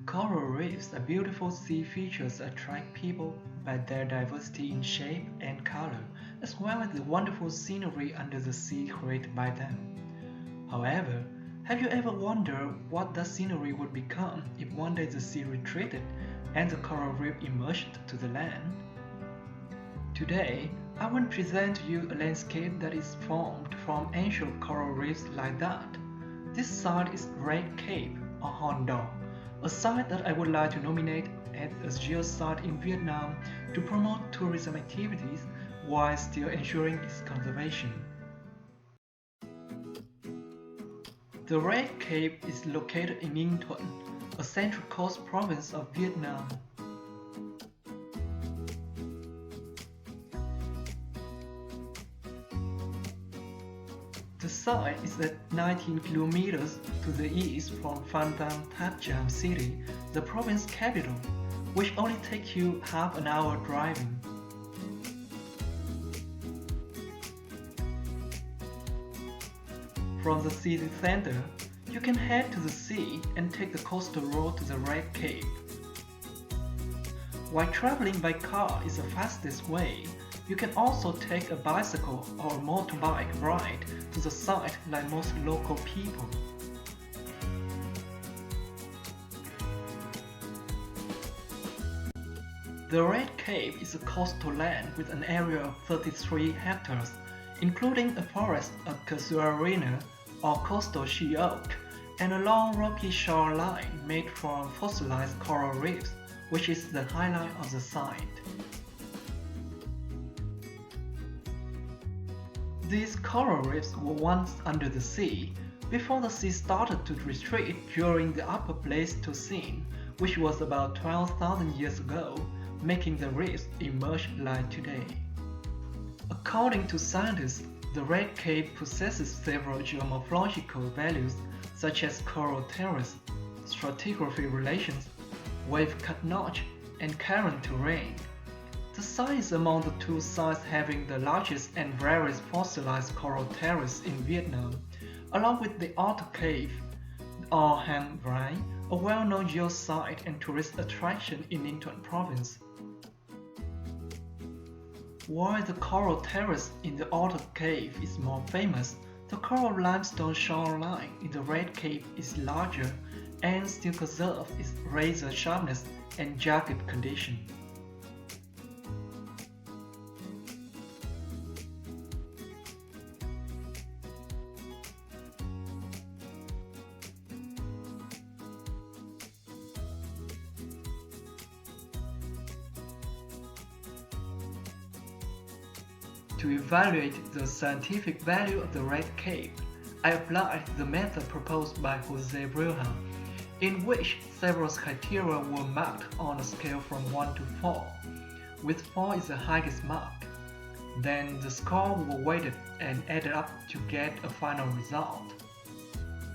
Coral reefs are beautiful sea features that attract people by their diversity in shape and color, as well as the wonderful scenery under the sea created by them. However, have you ever wondered what that scenery would become if one day the sea retreated and the coral reef emerged to the land? Today, I want to present to you a landscape that is formed from ancient coral reefs like that. This site is Red Cape or Hòn Đỏ, a site that I would like to nominate as a geosite in Vietnam to promote tourism activities while still ensuring its conservation. The Red Cape is located in Ninh Thuận, a central coast province of Vietnam. The site is at 19 kilometers to the east from Phan Thang Tháp Chàm city, the province capital, which only takes you half an hour driving. From the city center, you can head to the sea and take the coastal road to the Red Cape. While traveling by car is the fastest way, you can also take a bicycle or a motorbike ride to the site like most local people. The Red Cape is a coastal land with an area of 33 hectares, including a forest of casuarina or coastal she oak, and a long rocky shoreline made from fossilized coral reefs, which is the highlight of the site. These coral reefs were once under the sea, before the sea started to retreat during the Upper Pleistocene, which was about 12,000 years ago, making the reefs emerge like today. According to scientists, the Red Cape possesses several geomorphological values such as coral terrace, stratigraphy relations, wave-cut notch, and current terrain. The site is among the two sites having the largest and rarest fossilized coral terrace in Vietnam, along with the Otter Cave or Hang Rai, a well-known geosite and tourist attraction in Ninh Thuận province. While the coral terrace in the Otter Cave is more famous, the coral limestone shoreline in the Red Cape is larger and still preserves its razor sharpness and jagged condition. To evaluate the scientific value of the Red Cape, I applied the method proposed by Jose Breuer, in which several criteria were marked on a scale from 1 to 4, with 4 is the highest mark. Then the scores were weighted and added up to get a final result.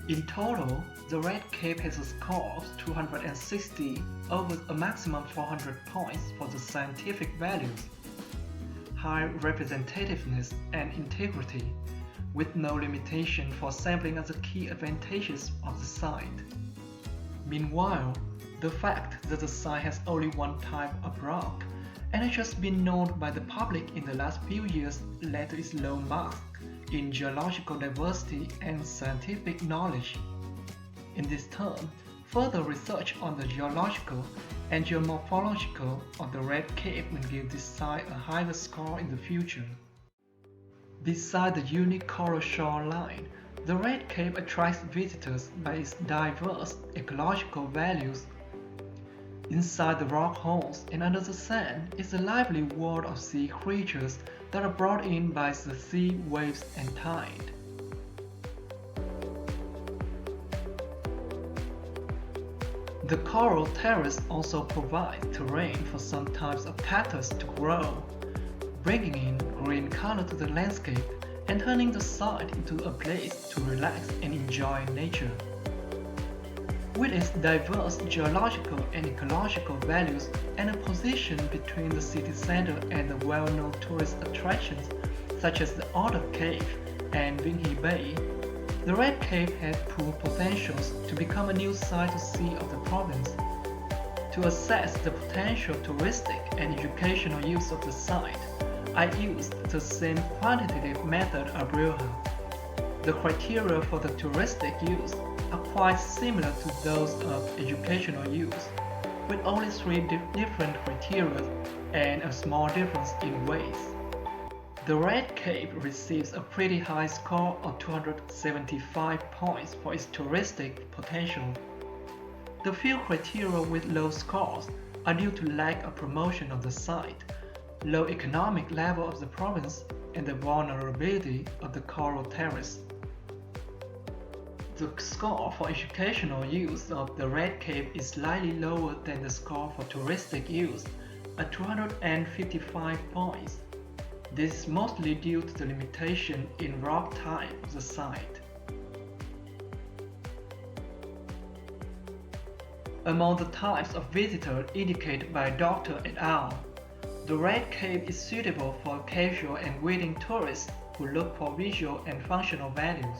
In total, the Red Cape has a score of 260 over a maximum 400 points for the scientific values. High representativeness and integrity, with no limitation for sampling are the key advantages of the site. Meanwhile, the fact that the site has only one type of rock and has just been known by the public in the last few years led to its low mark in geological diversity and scientific knowledge. In this term, further research on the geological and geomorphological of the Red Cape will give this site a higher score in the future. Besides the unique coral shoreline, the Red Cape attracts visitors by its diverse ecological values. Inside the rock holes and under the sand is a lively world of sea creatures that are brought in by the sea waves and tide. The coral terrace also provides terrain for some types of cactus to grow, bringing in green color to the landscape and turning the site into a place to relax and enjoy nature. With its diverse geological and ecological values and a position between the city center and the well-known tourist attractions such as the Otter Cave and Vinh Hy Bay, the Red Cape has proved potentials to become a new site to see of the province, To assess the potential touristic and educational use of the site, I used the same quantitative method as Breuer. The criteria for the touristic use are quite similar to those of educational use, with only three different criteria and a small difference in weights. The Red Cape receives a pretty high score of 275 points for its touristic potential. The few criteria with low scores are due to lack of promotion of the site, low economic level of the province, and the vulnerability of the coral terrace. The score for educational use of the Red Cape is slightly lower than the score for touristic use, at 255 points. This is mostly due to the limitation in rock type of the site. Among the types of visitors indicated by Dr. et al., the Red Cape is suitable for casual and wedding tourists who look for visual and functional values.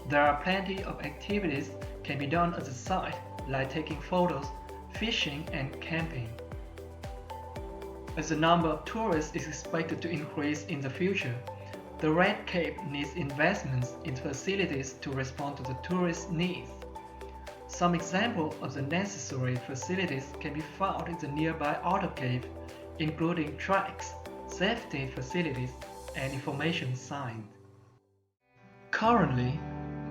There are plenty of activities can be done at the site, like taking photos, fishing, and camping. As the number of tourists is expected to increase in the future, the Red Cape needs investments in facilities to respond to the tourist needs. Some examples of the necessary facilities can be found in the nearby Outer Cape, including tracks, safety facilities, and information signs. Currently,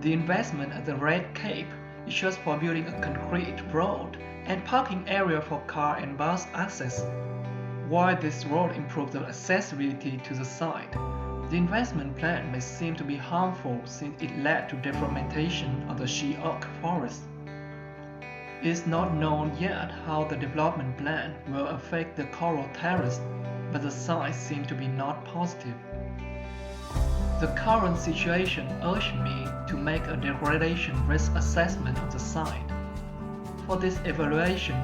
the investment at the Red Cape is just for building a concrete road and parking area for car and bus access. While this road improves the accessibility to the site, the investment plan may seem to be harmful since it led to deforestation of the she oak forest. It is not known yet how the development plan will affect the coral terrace, but the signs seem to be not positive. The current situation urged me to make a degradation risk assessment of the site. For this evaluation,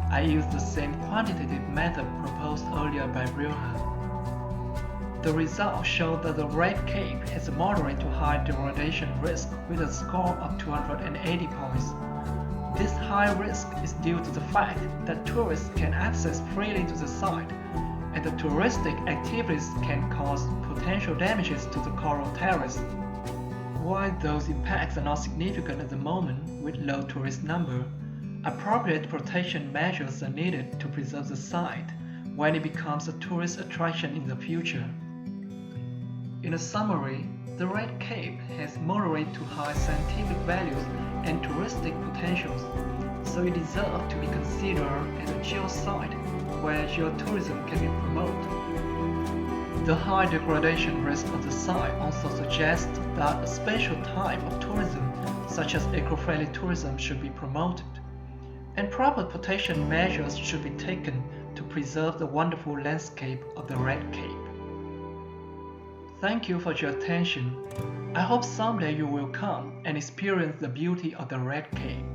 I used the same quantitative method proposed earlier by Breuer. The results showed that the Red Cape has a moderate to high degradation risk with a score of 280 points. This high risk is due to the fact that tourists can access freely to the site, and the touristic activities can cause potential damages to the coral terrace. While those impacts are not significant at the moment with low tourist number, appropriate protection measures are needed to preserve the site when it becomes a tourist attraction in the future. In a summary, the Red Cape has moderate to high scientific values and touristic potentials, so it deserves to be considered as a geosite where geotourism can be promoted. The high degradation risk of the site also suggests that a special type of tourism, such as eco-friendly tourism, should be promoted, and proper protection measures should be taken to preserve the wonderful landscape of the Red Cape. Thank you for your attention. I hope someday you will come and experience the beauty of the Red Cape.